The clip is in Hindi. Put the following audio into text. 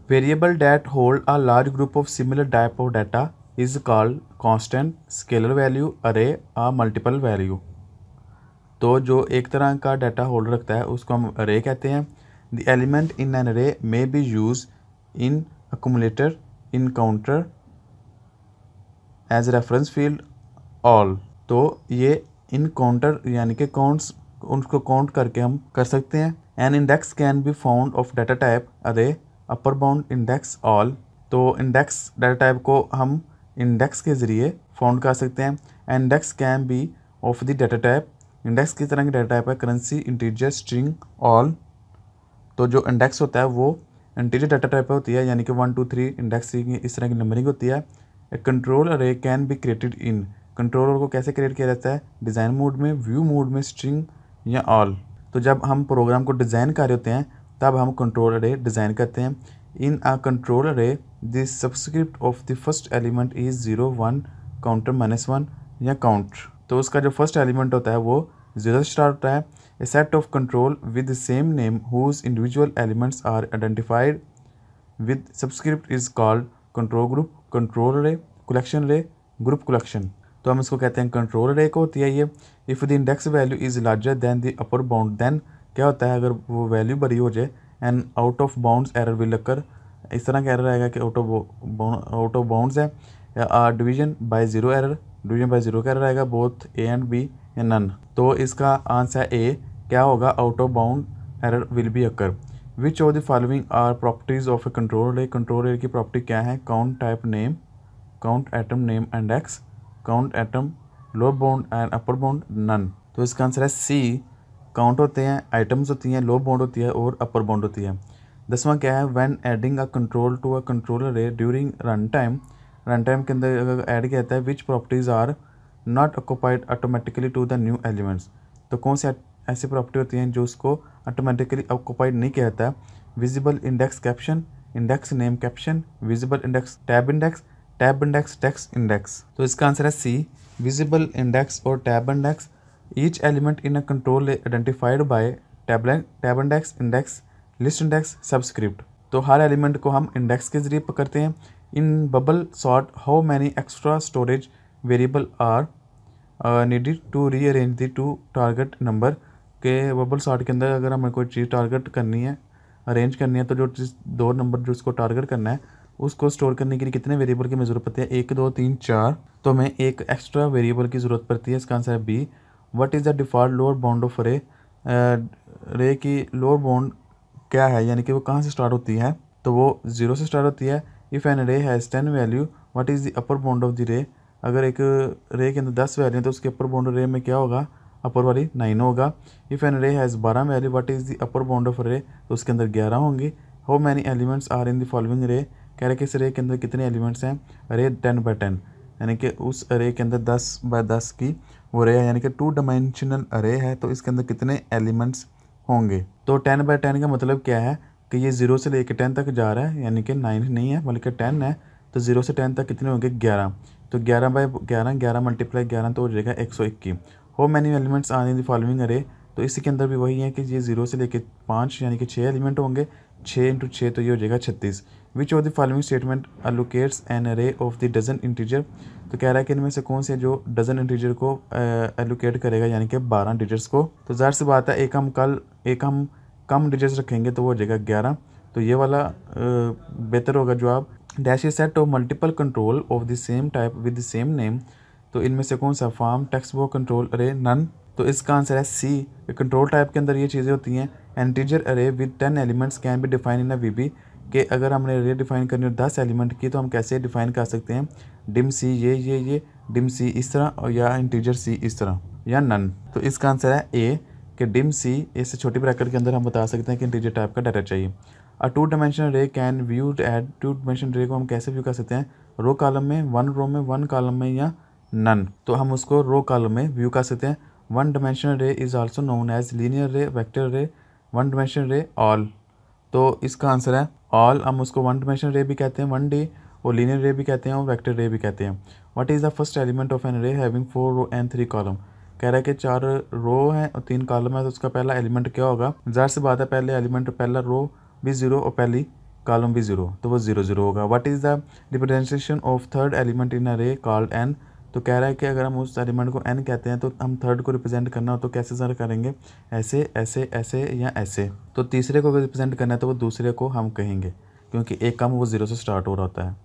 Variable that hold a large group of similar type of data is called constant scalar value अरे आ मल्टीपल वैल्यू। तो जो एक तरह का डाटा होल्ड रखता है उसको हम अरे कहते हैं। The element in an array may be used in accumulator in counter as reference field all. तो ये इन काउंटर यानी कि काउंट्स उनको काउंट करके हम कर सकते हैं। An index can be found of data type array upper bound index all. तो इंडेक्स डाटा टाइप को हम इंडेक्स के ज़रिए फाउंड कर सकते हैं। Index can be of the data type. Index किस तरह की डाटा टाइप है? Currency, integer, string, all. तो जो इंडेक्स होता है वो इंटीजर डाटा टाइप होती है, यानी कि 1 2 3 इंडेक्स इस तरह की नंबरिंग होती है। ए कंट्रोल अरे can be created in. Controller को कैसे क्रिएट किया जाता है? डिज़ाइन मोड में, व्यू मोड में, स्ट्रिंग या ऑल। तो जब हम प्रोग्राम को डिज़ाइन कर रहे होते हैं तब हम कंट्रोल अरे डिज़ाइन करते हैं। इन अ कंट्रोल अरे the subscript of the first element is 0 1 counter -1 या काउंट। तो उसका जो फर्स्ट एलिमेंट होता है वो 0 से स्टार्ट होता है। A set of control with the same name whose individual elements are identified with subscript is called control group, control array, collection array, group collection. तो हम इसको कहते हैं कंट्रोल अरे को होती है ये। If the index value is larger than the upper bound then क्या होता है? अगर वो वैल्यू बड़ी हो जाए and out of bounds error will occur. इस तरह का एरर आएगा कि आउट ऑफ बाउंड्स है, या division by zero error, division by zero का एरर आएगा, बोथ ए एंड बी या नन। तो इसका आंसर है ए। क्या होगा? Out of bound error will be occur. Which of the following are properties of a control array. Control array की प्रॉपर्टी क्या है? Count type name, count atom name index, count atom lower bound and upper bound none. तो इसका आंसर है सी। काउंट होते हैं, आइटम्स होती हैं, लोअर बाउंड होती है और अपर बाउंड होती है। 10वां क्या है? When adding a control to a control array during run time. Run time के अंदर अगर ऐड किया जाता है which properties are not occupied automatically to the new elements. तो कौन सी ऐसी प्रॉपर्टी होती हैं जो उसको ऑटोमेटिकली ऑक्यूपाइड नहीं किया जाता? Visible index caption, index name caption, visible index tab index, tab index text index. तो इसका आंसर है सी, विजिबल इंडेक्स और tab index. Each element in a control identified by tab index, index, list index, subscript. तो हर एलिमेंट को हम इंडेक्स के जरिए पकड़ते हैं। In bubble sort how many extra storage variable are needed to rearrange the two target number. के बबल सॉर्ट के अंदर अगर हमें कोई चीज़ टारगेट करनी है, अरेंज करनी है, तो जो जिस दो नंबर जो उसको टारगेट करना है उसको स्टोर करने के लिए कितने वेरिएबल की हमें ज़रूरत पड़ती है? 1 2 3 4। तो हमें एक एक्स्ट्रा वेरिएबल की ज़रूरत पड़ती है। इसका आंसर है B. What is the default lower bound of array. Array की लोअर बाउंड क्या है, यानी कि वो कहाँ से स्टार्ट होती है? तो वो 0 से स्टार्ट होती है। If an array has 10 value what is the upper bound of the रे। अगर एक रे के अंदर 10 वैल्यू है तो उसके अपर बाउंड रे में क्या होगा? अपर वाली 9 होगा। If an array has 12 value what is the upper bound of array. तो उसके अंदर 11 होंगी। How many elements are in the following array. कह रहे कि इस रे के अंदर कितने एलिमेंट्स हैं? रे 10 बाय 10, यानी कि उस अरे के अंदर 10 बाय 10 की वो रे है, यानी कि 2 डायमेंशनल अरे है। तो इसके अंदर कितने एलिमेंट्स होंगे? तो 10 बाय 10 का मतलब क्या है कि ये 0 से लेकर 10 तक जा रहा है, यानी कि 9 नहीं है बल्कि 10 है। तो 0 से 10 तक कितने होंगे? 11। तो 11 बाय 11, 11 मल्टीप्लाई 11 तो हो जाएगा 121। How many elements are in the following array. तो इसी के अंदर भी वही है कि ये 0 से लेकर 5 यानी कि 6 एलिमेंट होंगे। 6 × 6 तो ये हो जाएगा 36। Which of the following statement allocates an array of the dozen integer. तो कह रहा है कि इनमें से कौन से जो डजन इंटीजर को एलोकेट करेगा, यानी कि 12 डिजिट्स को। तो ज़ाहिर सी बात है एक हम कम डिजिट्स रखेंगे तो वो हो जाएगा 11। तो ये वाला बेहतर होगा जवाब। Dash is set of multiple control of the same type with the same name. तो इनमें से कौन सा? फॉर्म, टेक्स्ट बुक, कंट्रोल अरे, नन। तो इसका आंसर है सी। कंट्रोल टाइप के अंदर ये चीज़ें होती हैं। Integer array with 10 elements can be define in a VB. कि अगर हमने अरे डिफाइन करनी हो 10 एलिमेंट की तो हम कैसे डिफाइन कर सकते हैं? डिम सी ये डिम सी इस तरह, और या इंटीजर सी इस तरह, या नन। तो इसका आंसर है ए कि डिम सी। इससे छोटी ब्रैकेट के अंदर हम बता सकते हैं कि इंटीजर टाइप का डाटा चाहिए। अ 2 डायमेंशनल रे कैन व्यूड एट 2 डायमेंशनल रे को हम कैसे व्यू कर सकते हैं? रो कॉलम में, 1 रो में, 1 कॉलम में, या नन। तो हम उसको रो कॉलम में व्यू कर सकते हैं। 1 dimensional array is also known as linear array, vector array, 1 dimensional रे, ऑल। तो इसका आंसर है ऑल। हम उसको 1 डायमेंशनल रे भी कहते हैं, 1D, और लीनियर रे भी कहते हैं, और वेक्टर रे भी कहते हैं। What is the first element of an array having 4 row and 3 column. कह रहा है कि 4 रो हैं और 3 कॉलम है, तो उसका पहला एलिमेंट क्या होगा? ज़ाहिर सी बात है पहले एलिमेंट, पहला रो भी 0 और पहली कॉलम भी 0, तो वो 0 0 होगा। What is the representation of third element in अरे कॉल्ड एन। तो कह रहा है कि अगर हम उस एलिमेंट को n कहते हैं तो हम थर्ड को रिप्रेजेंट करना हो तो कैसे सर करेंगे, ऐसे ऐसे ऐसे या ऐसे। तो तीसरे को अगर रिप्रेजेंट करना है तो वो दूसरे को हम कहेंगे, क्योंकि एक काम वो 0 से स्टार्ट हो रहा होता है।